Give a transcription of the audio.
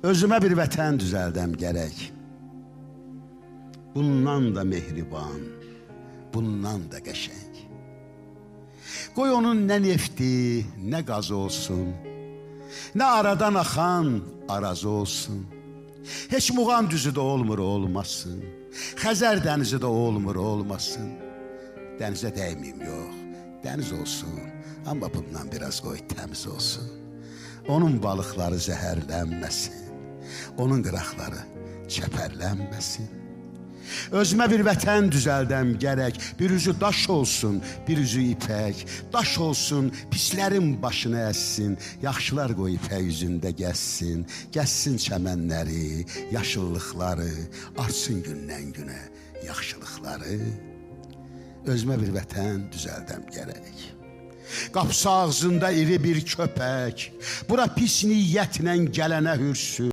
Özümə bir vətən düzəldəm gərək. Bundan da mehriban, bundan da qəşəng. Qoy onun nə nefti, nə qazı olsun, nə aradan axan arazı olsun. Heç Muğan düzü də olmur olmasın, Xəzər dənizi də olmur olmasın. Dənizə dəyməyim, yox, dəniz olsun, amma bundan biraz qoy təmiz olsun. Onun balıqları zəhərlənməsin, onun qıraqları çəpərlənməsin. Özümə bir vətən düzəldəm gərək, bir üzü daş olsun, bir üzü ipək. Daş olsun, pislərin başına əssin, yaxşılar qoy ipək üzündə gəzsin. Gəzsin çəmənləri, yaşıllıqları, artsın gündən günə yaxşılıqları. Özümə bir vətən düzəldəm gərək. Qapısı ağzında iri bir köpək, bura pis niyyətlə gələnə hürsün.